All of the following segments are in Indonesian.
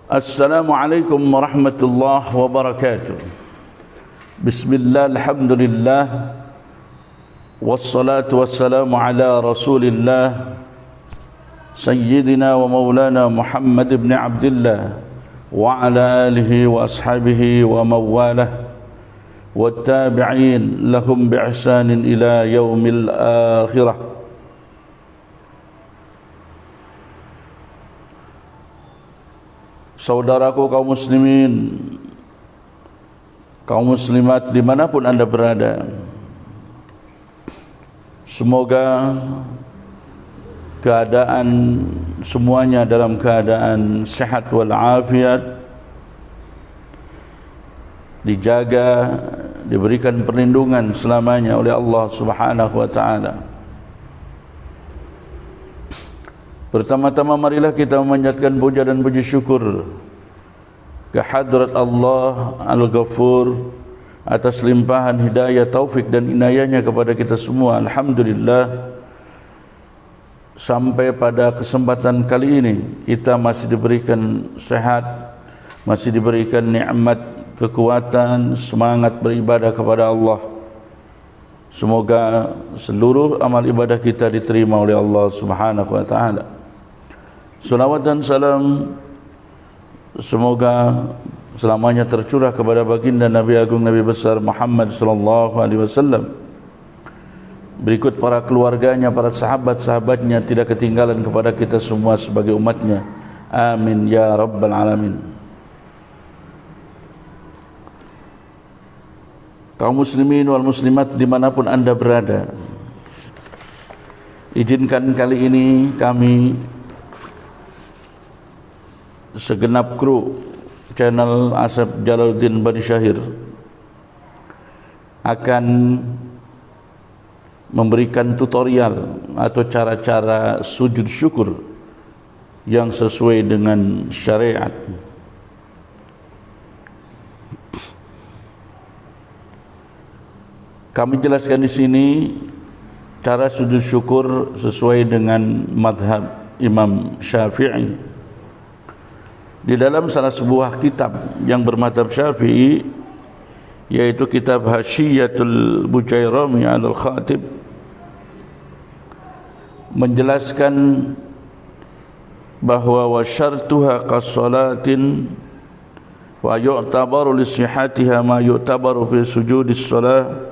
Assalamualaikum warahmatullahi wabarakatuh. Bismillah, alhamdulillah, wassalatu wassalamu ala rasulillah Sayyidina wa maulana Muhammad ibn Abdullah wa ala alihi wa ashabihi wa mawalah wa tabi'in lahum bi'ihsanin ila yaumil akhirah. Saudaraku kaum muslimin, kaum muslimat dimanapun anda berada, semoga keadaan semuanya dalam keadaan sehat walafiat, dijaga, diberikan perlindungan selamanya oleh Allah Subhanahu wa taala. Pertama-tama marilah kita memanjatkan puja dan puji syukur kehadrat Allah Al-Ghafur atas limpahan hidayah, taufik dan inayahnya kepada kita semua. Alhamdulillah, sampai pada kesempatan kali ini kita masih diberikan sehat, masih diberikan nikmat, kekuatan, semangat beribadah kepada Allah. Semoga seluruh amal ibadah kita diterima oleh Allah Subhanahu wa taala. Salawat dan salam semoga selamanya tercurah kepada baginda Nabi Agung Nabi besar Muhammad sallallahu alaihi wasallam, berikut para keluarganya, para sahabat-sahabatnya, tidak ketinggalan kepada kita semua sebagai umatnya. Amin ya rabbal alamin. Kaum muslimin wal muslimat dimanapun anda berada, izinkan kali ini kami segenap kru channel Asep Jalaluddin Bani Syahir akan memberikan tutorial atau cara-cara sujud syukur yang sesuai dengan syariat. Kami jelaskan di sini cara sujud syukur sesuai dengan madhab Imam Syafi'i. Di dalam salah sebuah kitab yang bermadhab Syafi'i, yaitu kitab Hasyiatul Bujairami al-Khatib, menjelaskan bahwa wa syartuha qas-salatin wa yu'tabaru li sihhatiha ma yu'tabaru fi sujudis shalah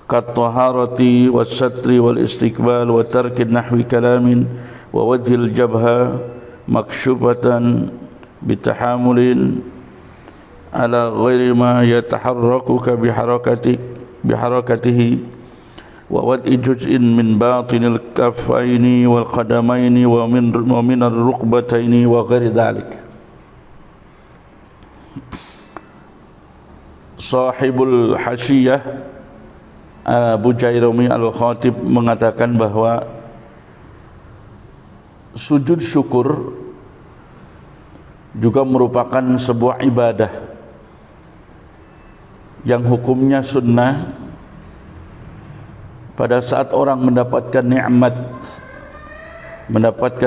kat-taharati was-satri wal-istiqbal wa tarki nahwi kalamin wa wajhil jabha maksyubatan bitahamulin ala ghairi ma yataharrakuka biharakatihi wa wad'i juz'in min batinil kaffaini wal qadamaini wa min ar-rukbataini wa ghairi dhalik. Sahibul Hasyiyah Abu Jairumi Al-Khatib mengatakan bahwa sujud syukur juga merupakan sebuah ibadah yang hukumnya sunnah. Pada saat orang mendapatkan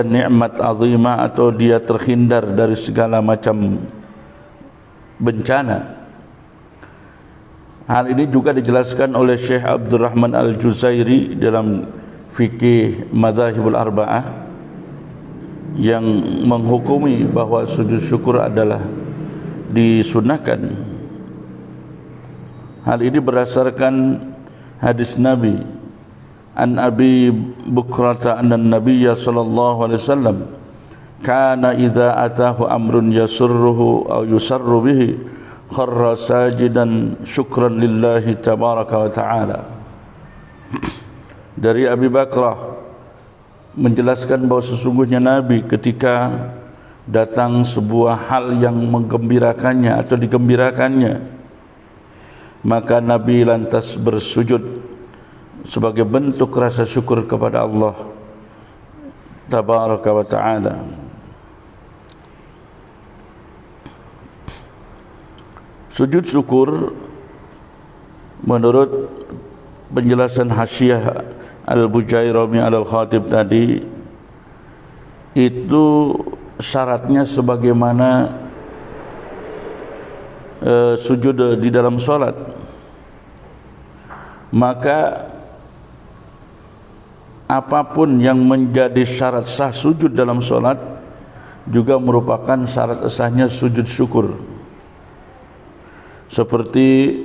nikmat azimah atau dia terhindar dari segala macam bencana. Hal ini juga dijelaskan oleh Syekh Abdurrahman Al-Juzairi dalam fikih Madzhabul Arba'ah, yang menghukumi bahwa sujud syukur adalah disunnahkan. Hal ini berdasarkan hadis Nabi an Abi Bukrata anna Nabiyya sallallahu alaihi wasallam kana idza atahu amrun yasurruhu aw yusarru bihi kharra sajidan syukran lillahi tabaraka wa ta'ala. Dari Abi Bakrah menjelaskan bahwa sesungguhnya Nabi ketika datang sebuah hal yang menggembirakannya atau digembirakannya, maka Nabi lantas bersujud sebagai bentuk rasa syukur kepada Allah tabaraka wa ta'ala. Sujud syukur menurut penjelasan Hasyiah Al-Bujairami Al-Khatib tadi itu syaratnya sebagaimana sujud di dalam sholat, maka apapun yang menjadi syarat sah sujud dalam sholat juga merupakan syarat sahnya sujud syukur. Seperti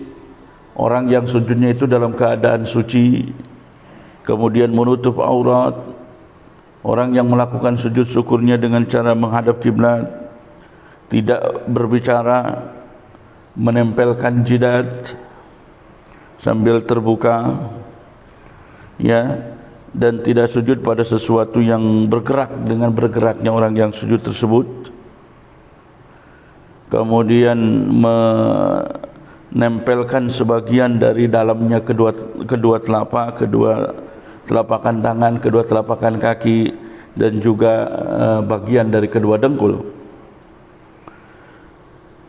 orang yang sujudnya itu dalam keadaan suci, kemudian menutup aurat, orang yang melakukan sujud syukurnya dengan cara menghadap kiblat, tidak berbicara, menempelkan jidat sambil terbuka, ya, dan tidak sujud pada sesuatu yang bergerak dengan bergeraknya orang yang sujud tersebut. Kemudian menempelkan sebagian dari dalamnya kedua telapakan tangan, kedua telapakan kaki, dan juga bagian dari kedua dengkul.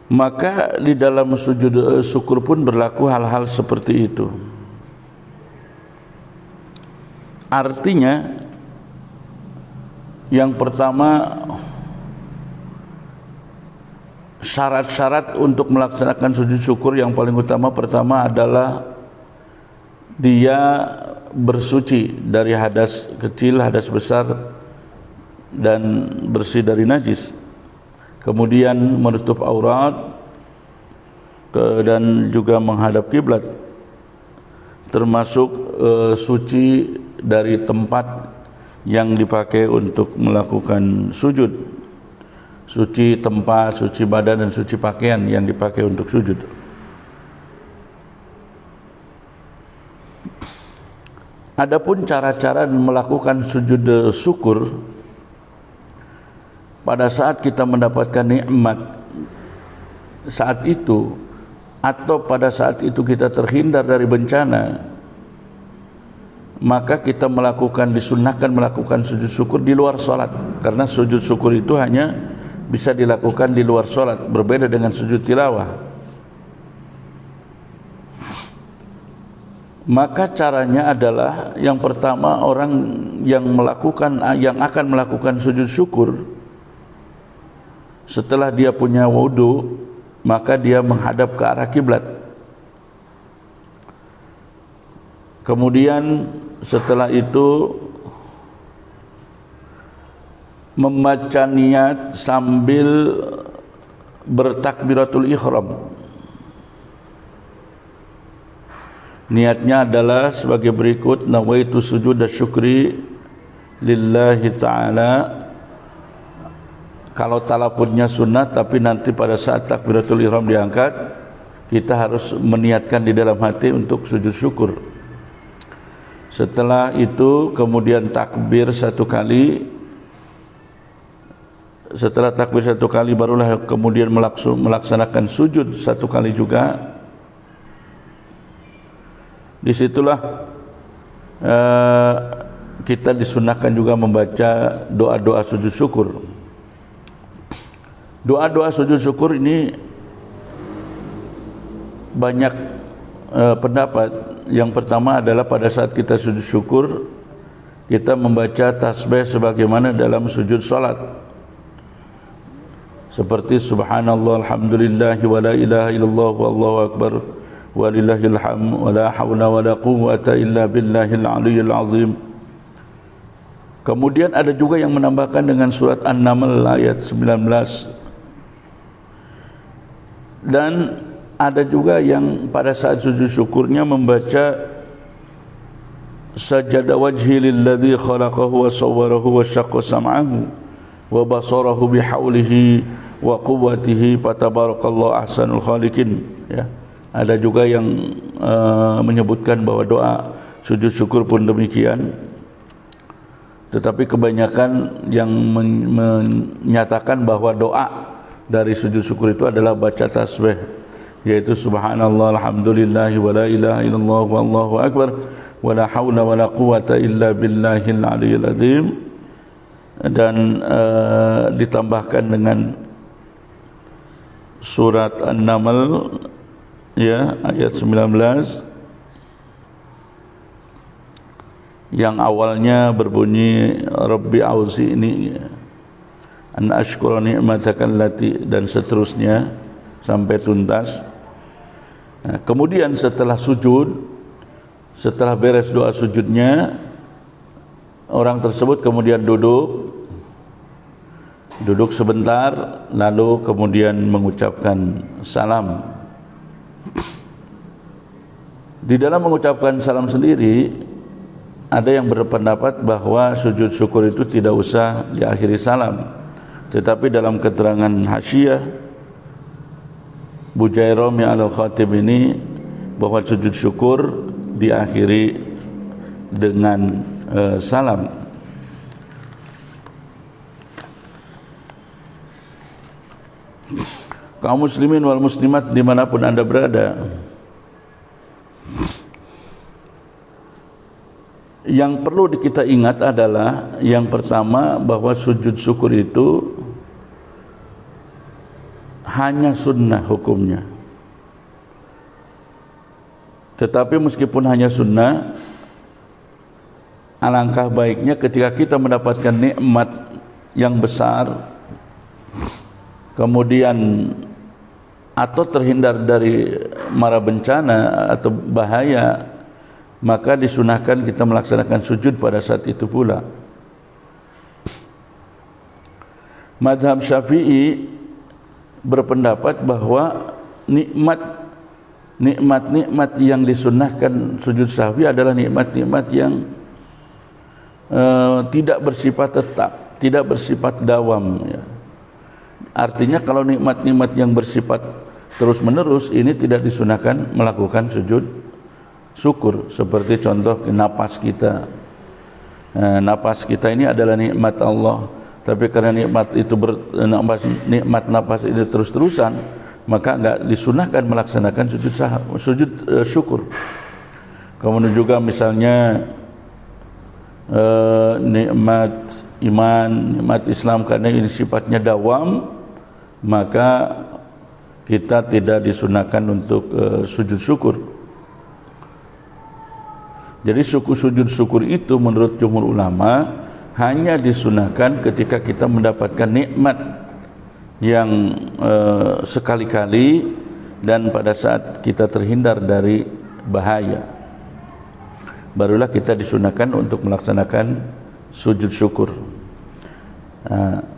Maka di dalam sujud syukur pun berlaku hal-hal seperti itu. Artinya, yang pertama, syarat-syarat untuk melaksanakan sujud syukur yang paling utama pertama adalah dia bersuci dari hadas kecil, hadas besar, dan bersih dari najis. Kemudian menutup aurat dan juga menghadap kiblat, termasuk suci dari tempat yang dipakai untuk melakukan sujud, suci tempat, suci badan, dan suci pakaian yang dipakai untuk sujud. Adapun cara-cara melakukan sujud syukur pada saat kita mendapatkan nikmat saat itu, atau pada saat itu kita terhindar dari bencana, maka kita disunnahkan melakukan sujud syukur di luar sholat, karena sujud syukur itu hanya bisa dilakukan di luar sholat, berbeda dengan sujud tilawah. Maka caranya adalah, yang pertama, orang yang akan melakukan sujud syukur, setelah dia punya wudu, maka dia menghadap ke arah kiblat. Kemudian setelah itu membaca niat sambil bertakbiratul ihram. Niatnya adalah sebagai berikut: nawaitu sujud syukri lillahi ta'ala. Kalau talafuznya sunnah, tapi nanti pada saat takbiratul ihram diangkat, kita harus meniatkan di dalam hati untuk sujud syukur. Setelah itu kemudian takbir satu kali. Setelah takbir satu kali barulah kemudian melaksanakan sujud satu kali juga. Disitulah kita disunahkan juga membaca doa-doa sujud syukur. Doa-doa sujud syukur ini banyak pendapat. Yang pertama adalah pada saat kita sujud syukur, kita membaca tasbih sebagaimana dalam sujud salat, seperti subhanallah, alhamdulillah, wa la ilaha illallah, wallahu akbar, walillahil hamd, wa la hawla wa la quwwata illa billahil aliyyil azim. Kemudian ada juga yang menambahkan dengan surat An-Naml ayat 19. Dan ada juga yang pada saat sujud syukurnya membaca sajada wajhi lilladzi khalaqahu wa sawwarahu wa syaqqa sam'ahu wa basarahu bihaulihi wa quwwatihi fatabarakallahu ahsanul khaliqin, ya. Ada juga yang menyebutkan bahwa doa sujud syukur pun demikian. Tetapi kebanyakan yang menyatakan bahwa doa dari sujud syukur itu adalah baca tasbih, yaitu subhanallah, alhamdulillah, wa la ilaha illallah, wallahu akbar, wa la hawla wa la quwwata illa billahil aliyyil azim. Dan ditambahkan dengan surat An-Naml, ya, ayat 19, yang awalnya berbunyi Rabbi auzi'ni an ashkura ni'mataka allati, dan seterusnya sampai tuntas. Nah, kemudian setelah sujud, setelah beres doa sujudnya, orang tersebut kemudian duduk sebentar, lalu kemudian mengucapkan salam. Di dalam mengucapkan salam sendiri, ada yang berpendapat bahwa sujud syukur itu tidak usah diakhiri salam, tetapi dalam keterangan Hasyiah Bujairami al-Khatib ini, bahwa sujud syukur diakhiri dengan salam. Kaum muslimin wal muslimat dimanapun Anda berada, yang perlu kita ingat adalah yang pertama, bahwa sujud syukur itu hanya sunnah hukumnya. Tetapi meskipun hanya sunnah, alangkah baiknya ketika kita mendapatkan nikmat yang besar, kemudian atau terhindar dari mara bencana atau bahaya, maka disunahkan kita melaksanakan sujud pada saat itu pula. Mazhab Syafi'i berpendapat bahwa nikmat yang disunahkan sujud sahwi adalah nikmat-nikmat yang tidak bersifat tetap, tidak bersifat dawam, ya. Artinya kalau nikmat-nikmat yang bersifat terus-menerus ini tidak disunahkan melakukan sujud syukur. Seperti contoh napas kita. Napas kita ini adalah nikmat Allah, tapi karena nikmat itu nikmat napas ini terus-terusan, maka enggak disunahkan melaksanakan sujud syukur. Kemudian juga misalnya nikmat iman, nikmat Islam, karena ini sifatnya dawam, maka kita tidak disunahkan untuk sujud syukur. Jadi sujud syukur itu menurut jumhur ulama hanya disunahkan ketika kita mendapatkan nikmat yang sekali-kali dan pada saat kita terhindar dari bahaya, barulah kita disunahkan untuk melaksanakan sujud syukur.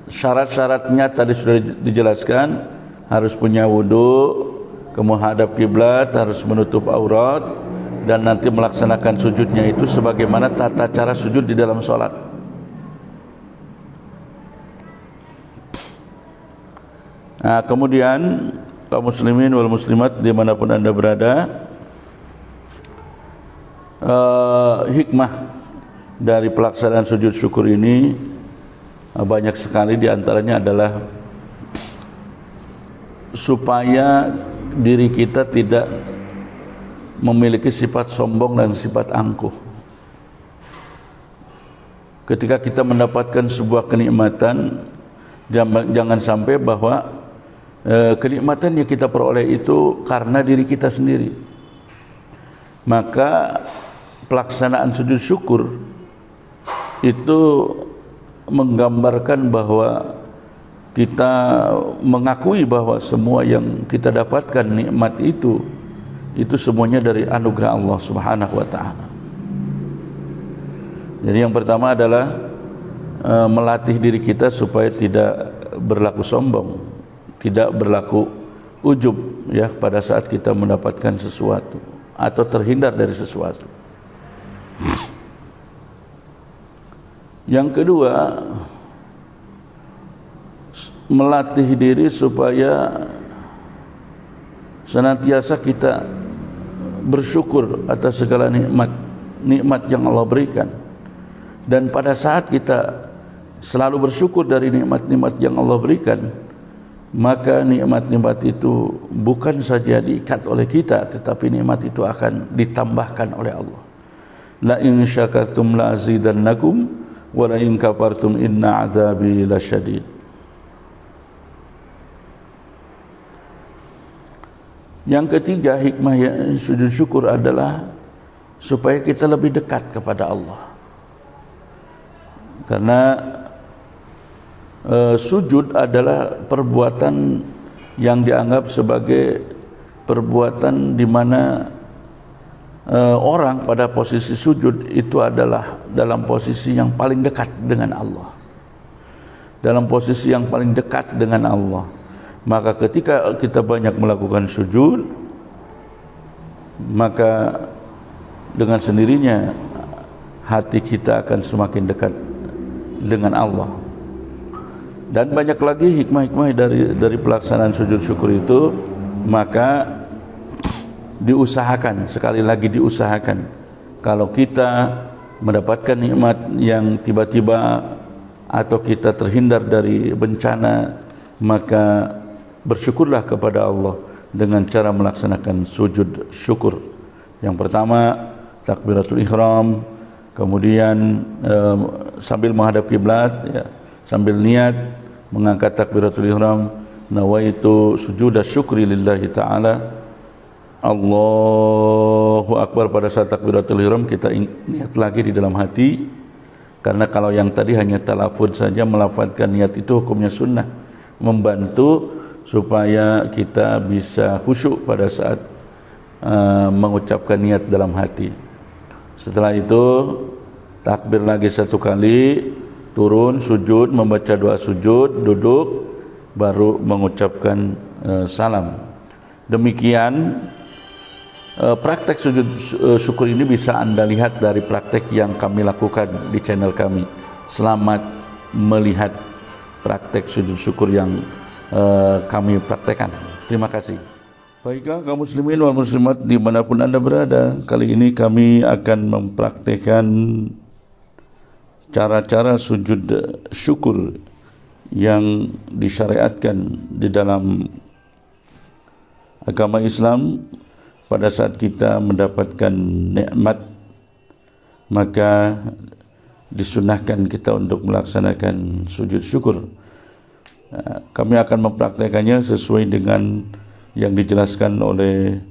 Syarat-syaratnya tadi sudah dijelaskan, harus punya wudu, kemudian hadap kiblat, harus menutup aurat, dan nanti melaksanakan sujudnya itu sebagaimana tata cara sujud di dalam sholat. Nah, kemudian kaum muslimin wal muslimat dimanapun Anda berada, hikmah dari pelaksanaan sujud syukur ini banyak sekali, diantaranya adalah supaya diri kita tidak memiliki sifat sombong dan sifat angkuh. Ketika kita mendapatkan sebuah kenikmatan, jangan sampai bahwa kenikmatan yang kita peroleh itu karena diri kita sendiri. Maka pelaksanaan sujud syukur itu menggambarkan bahwa kita mengakui bahwa semua yang kita dapatkan nikmat itu semuanya dari anugerah Allah Subhanahu wa taala. Jadi yang pertama adalah melatih diri kita supaya tidak berlaku sombong, tidak berlaku ujub, ya, pada saat kita mendapatkan sesuatu atau terhindar dari sesuatu. Yang kedua, melatih diri supaya senantiasa kita bersyukur atas segala nikmat yang Allah berikan. Dan pada saat kita selalu bersyukur dari nikmat-nikmat yang Allah berikan, maka nikmat-nikmat itu bukan saja diikat oleh kita, tetapi nikmat itu akan ditambahkan oleh Allah. La in syakartum la azidannakum wa la in kafartum inna azabi lasyadid. Yang ketiga, hikmah sujud syukur adalah supaya kita lebih dekat kepada Allah. Karena sujud adalah perbuatan yang dianggap sebagai perbuatan di mana orang pada posisi sujud itu adalah dalam posisi yang paling dekat dengan Allah. Dalam posisi yang paling dekat dengan Allah. Maka ketika kita banyak melakukan sujud, maka dengan sendirinya hati kita akan semakin dekat dengan Allah. Dan banyak lagi hikmah-hikmah dari pelaksanaan sujud syukur itu. Maka diusahakan, sekali lagi diusahakan, kalau kita mendapatkan nikmat yang tiba-tiba atau kita terhindar dari bencana, maka bersyukurlah kepada Allah dengan cara melaksanakan sujud syukur. Yang pertama takbiratul ihram, kemudian sambil menghadap kiblat, ya, sambil niat mengangkat takbiratul ihram, nawaitu sujuda syukri lillahi ta'ala, Allahu Akbar. Pada saat takbiratul ihram kita niat lagi di dalam hati, karena kalau yang tadi hanya talafuz saja, melafadzkan niat itu hukumnya sunnah, membantu supaya kita bisa khusyuk pada saat mengucapkan niat dalam hati. Setelah itu takbir lagi satu kali, turun sujud, membaca doa sujud, duduk, baru mengucapkan salam. Demikian praktek sujud syukur ini bisa Anda lihat dari praktek yang kami lakukan di channel kami. Selamat melihat praktek sujud syukur yang kami praktekkan. Terima kasih. Baiklah kaum muslimin wal muslimat dimanapun Anda berada, kali ini kami akan mempraktekkan cara-cara sujud syukur yang disyariatkan di dalam agama Islam. Pada saat kita mendapatkan nikmat, maka disunahkan kita untuk melaksanakan sujud syukur. Kami akan mempraktekannya sesuai dengan yang dijelaskan oleh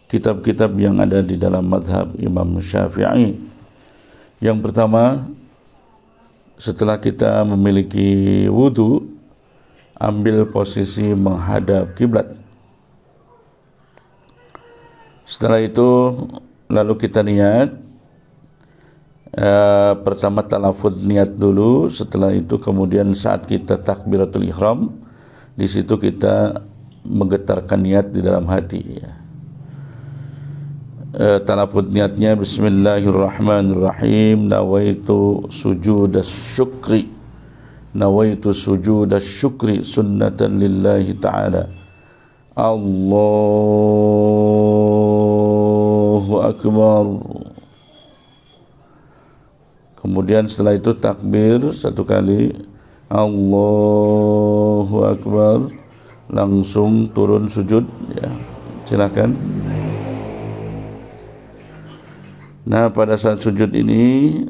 kitab-kitab yang ada di dalam mazhab Imam Syafi'i. Yang pertama, setelah kita memiliki wudu, ambil posisi menghadap kiblat. Setelah itu lalu kita niat. Pertama talafuz niat dulu, setelah itu kemudian saat kita takbiratul ihram, di situ kita menggetarkan niat di dalam hati. Talafuz niatnya bismillahirrahmanirrahim, nawaitu sujudas syukri, nawaitu sujudas syukri sunnatan lillahi ta'ala, Allahu Akbar. Kemudian setelah itu takbir satu kali, Allahu Akbar, langsung turun sujud, ya. Silakan. Nah, pada saat sujud ini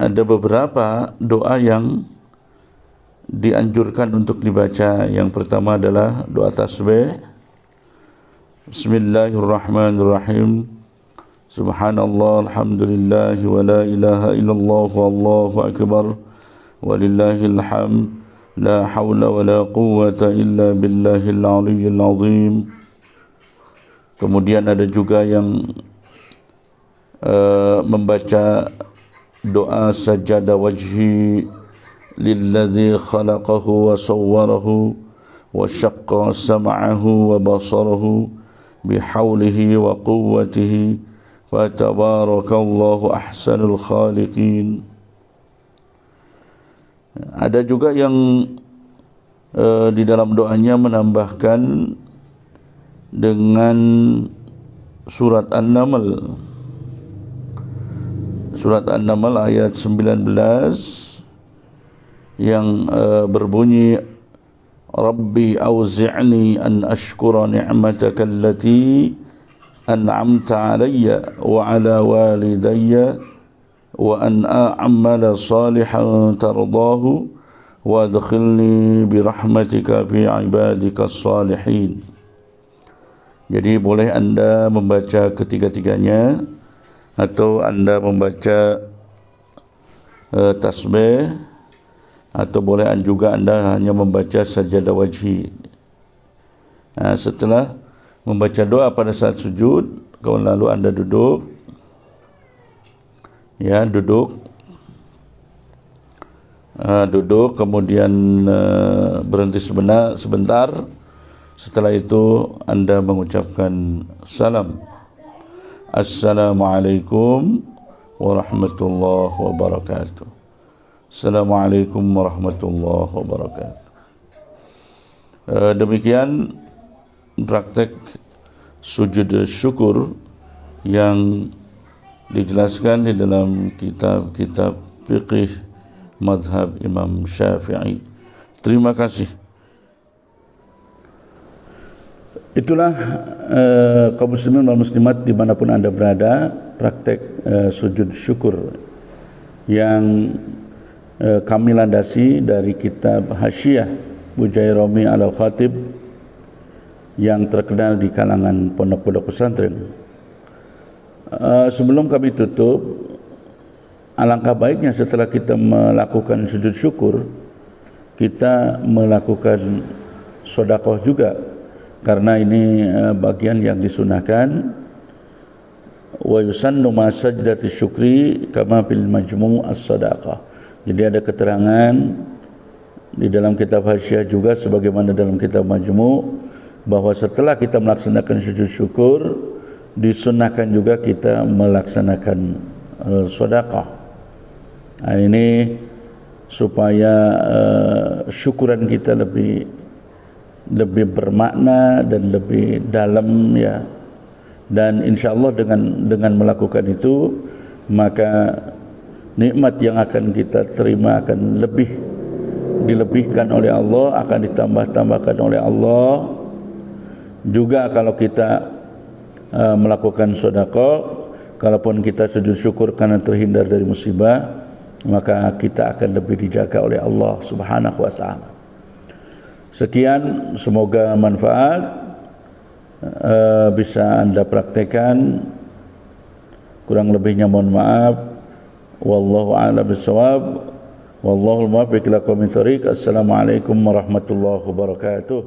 ada beberapa doa yang dianjurkan untuk dibaca. Yang pertama adalah doa tasbih. Bismillahirrahmanirrahim. Subhanallah, alhamdulillah, wa la ilaha illallah, wallahu akbar, walillahil hamd, la hawla wa la quwwata illa billahil aliyyil azim. Kemudian ada juga yang membaca doa sajada wajhi lilladzi khalaqahu wa sawwarahu wa syaqqa sam'ahu wa basarahu bihaulihi wa quwwatihi wa tabarakallahu ahsanul khaliqin. Ada juga yang di dalam doanya menambahkan dengan surat An-Naml. Surat An-Naml ayat 19 yang berbunyi, Rabbi auzi'ni an ashkura ni'mataka allati an'amta alayya wa ala walidayya wa an a'mala salihan tardahu wa adkhilni birahmatika fi ibadika salihin. Jadi boleh Anda membaca ketiga-tiganya, atau Anda membaca tasbih atau boleh juga anda hanya membaca sajadah wajhi. Setelah membaca doa pada saat sujud, lalu anda duduk, duduk, kemudian berhenti sebentar. Setelah itu anda mengucapkan salam, Assalamualaikum warahmatullahi wabarakatuh. Assalamualaikum warahmatullahi wabarakatuh. Demikian praktek sujud syukur yang dijelaskan di dalam kitab-kitab fiqih mazhab Imam Syafi'i. Terima kasih. Itulah kaum muslimin dan muslimat dimanapun anda berada, praktek sujud syukur yang kami landasi dari kitab Hasyiah Bujairami Al-Khatib yang terkenal di kalangan pondok-pondok pesantren. Sebelum kami tutup, alangkah baiknya setelah kita melakukan sujud syukur, kita melakukan sedekah juga, karena ini bagian yang disunahkan. Wa yusannu ma sajdati syukri kama fil majmu' as-sadaqah. Jadi ada keterangan di dalam kitab Hasyiah juga sebagaimana dalam kitab Majmu' bahwa setelah kita melaksanakan sujud syukur, disunahkan juga kita melaksanakan sedekah. Ini supaya syukuran kita lebih bermakna dan lebih dalam, ya. Dan insyaallah dengan melakukan itu, maka nikmat yang akan kita terima akan lebih dilebihkan oleh Allah, akan ditambah-tambahkan oleh Allah. Juga kalau kita melakukan sedekah, kalaupun kita sujud syukur karena terhindar dari musibah, maka kita akan lebih dijaga oleh Allah Subhanahu wa taala. Sekian, semoga manfaat bisa anda praktekkan. Kurang lebihnya mohon maaf. Wallahu a'lam bissawab. Wallahul muwaffiq ila aqwamit thoriq. Assalamualaikum warahmatullahi wabarakatuh.